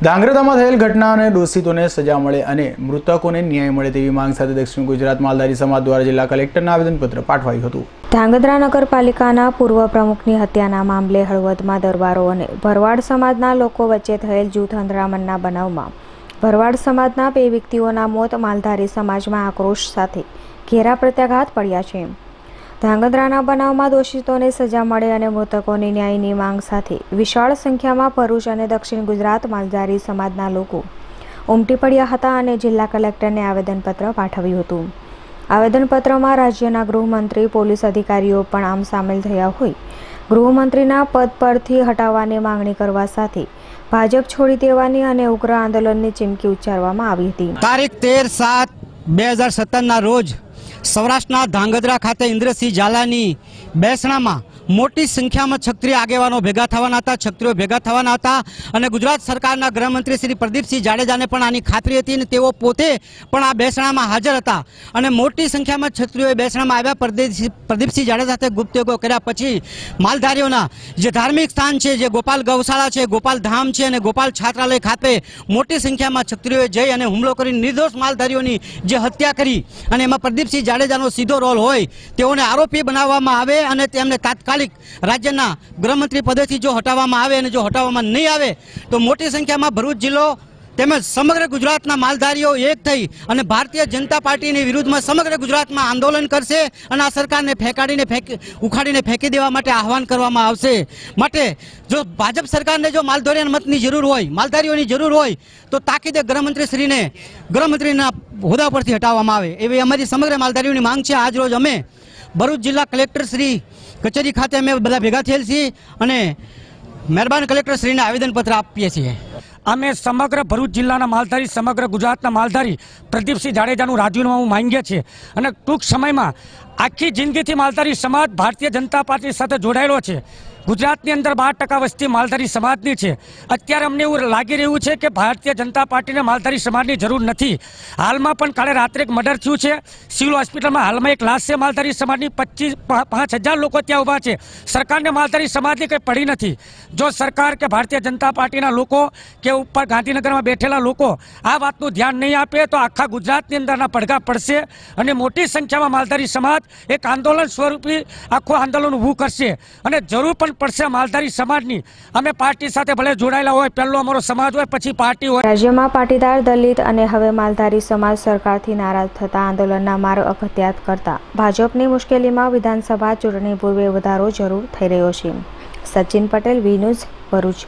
ધાંગધ્રામાં થયેલ ઘટનાને દોષિતોને સજા મળે અને મૃતકોને ન્યાય મળે તેવી માંગ સાથે દક્ષિણ ગુજરાત માલધારી સમાજ દ્વારા જિલ્લા કલેક્ટરને આવેદનપત્ર પાઠવાયું હતું। ધાંગધ્રા નગરપાલિકાના પૂર્વ પ્રમુખની હત્યાના મામલે હળવદમાં દરબારો અને ભરવાડ સમાજના લોકો વચ્ચે થયેલ જૂથ અથડામણના બનાવમાં ભરવાડ સમાજના 2 વ્યક્તિઓના મોત, માલધારી સમાજમાં આક્રોશ સાથે ઘેરા પ્રત્યાઘાત પડ્યા છે। ધાંગધ્રાના બનાવમાં દોષિતોને સજા મળે અને મૃતકોની ન્યાયની માંગ સાથે વિશાળ સંખ્યામાં ભરૂચ અને દક્ષિણ ગુજરાત માલધારી સમાજના લોકો ઉમટી પડ્યા હતા અને જિલ્લા કલેક્ટરને આવેદનપત્ર પાઠવ્યું હતું। આવેદનપત્રમાં રાજ્યના ગૃહમંત્રી, પોલીસ અધિકારીઓ પણ આમ સામેલ થયા હોય ગૃહમંત્રીના પદ પરથી હટાવવાની માંગણી કરવા સાથે ભાજપ છોડી દેવાની અને ઉગ્ર આંદોલનની ચીમકી ઉચ્ચારવામાં આવી હતી। તારીખ 13/7/2017ના રોજ સૌરાષ્ટ્રના ધાંગધ્રા ખાતે ઇન્દ્રસિંહ ઝાલાની બેસણામાં મોટી સંખ્યામાં ક્ષત્રિય આગેવાનો ભેગા થવાના હતા, ક્ષત્રિયો ભેગા થવાના હતા અને ગુજરાત સરકારના ગૃહમંત્રી શ્રી પ્રદીપસિંહ જાડેજાને પણ આની ખાતરી હતી અને તેઓ પોતે પણ આ બેસણામાં હાજર હતા અને મોટી સંખ્યામાં ક્ષત્રિયોએ બેસણામાં આવ્યા। પ્રદીપસિંહ જાડેજા સાથે ગુપ્તયોગો કર્યા પછી માલધારીઓના જે ધાર્મિક સ્થાન છે, જે ગોપાલ ગૌશાળા છે, ગોપાલ ધામ છે અને ગોપાલ છાત્રાલય ખાતે મોટી સંખ્યામાં ક્ષત્રિયોએ જઈ અને હુમલો કરી નિર્દોષ માલધારીઓની જે હત્યા કરી અને એમાં પ્રદીપસિંહ જાડેજાનો સીધો રોલ હોય તેઓને આરોપી બનાવવામાં આવે અને તેમને તાત્કાલિક રાજ્યના ગૃહમંત્રી પદેથી જો હટાવવામાં આવે અને જો હટાવવામાં નહીં આવે તો મોટી સંખ્યામાં ભરૂચ જિલ્લો તેમજ સમગ્ર ગુજરાતના માલધારીઓ એક થઈ અને ભારતીય જનતા પાર્ટીની વિરુદ્ધમાં સમગ્ર ગુજરાતમાં આંદોલન કરશે અને આ સરકારને ઉખાડીને ફેંકી દેવા માટે આહવાન કરવામાં આવશે। માટે જો ભાજપ સરકારને જો માલધારીઓની જરૂર હોય તો તાકીદે ગૃહમંત્રીના હોદ્દા પરથી હટાવવામાં આવે એવી અમારી સમગ્ર માલધારીઓની માંગ છે। આજ રોજ અમે ભરૂચ જિલ્લા કલેક્ટર શ્રી કચેરી ખાતે અમે બધા ભેગા થયેલ છીએ અને મહેરબાન કલેક્ટર શ્રીને આવેદનપત્ર આપીએ છીએ। અમે સમગ્ર ભરૂચ જિલ્લાના માલધારી, સમગ્ર ગુજરાતના માલધારી પ્રદીપસિંહ જાડેજાનું રાજીનામું માંગીએ છીએ અને ટૂંક સમયમાં આખી જિંદગીથી માલધારી સમાજ ભારતીય જનતા પાર્ટી સાથે જોડાયેલો છે। ગુજરાતની અંદર 12% વસ્તી માલધારી સમાજની છે। અત્યારે અમને એવું લાગી રહ્યું છે કે ભારતીય જનતા પાર્ટીને માલધારી સમાજની જરૂર નથી। હાલમાં પણ કાલે રાત્રે એક મર્ડર થયું છે સિવિલ હોસ્પિટલમાં। હાલમાં એક લાશ છે માલધારી સમાજની, 5,000 લોકો ત્યાં ઊભા છે। સરકારને માલધારી સમાજની કંઈ પડી નથી। જો સરકાર કે ભારતીય જનતા પાર્ટીના લોકો કે ઉપર ગાંધીનગરમાં બેઠેલા લોકો આ વાતનું ધ્યાન નહીં આપે તો આખા ગુજરાતની અંદરના પડઘા પડશે અને મોટી સંખ્યામાં માલધારી સમાજ એક આંદોલન સ્વરૂપી આખું આંદોલન ઊભું કરશે અને જરૂર પણ પડશે માલધારી સમાજની। અમે પાર્ટી સાથે ભલે જોડાયેલા હોય, પહેલો અમારો સમાજ હોય પછી પાર્ટી હોય। રાજ્યમાં પાટીદાર, દલિત અને હવે માલધારી સમાજ સરકારથી નારાજ થતા આંદોલનના માર્ગ અખત્યાર કરતા ભાજપની મુશ્કેલીમાં વિધાનસભા ચૂંટણી પૂર્વે વધારો જરૂર થઈ રહ્યો છે। Sachin Patel, V news, Bharuch.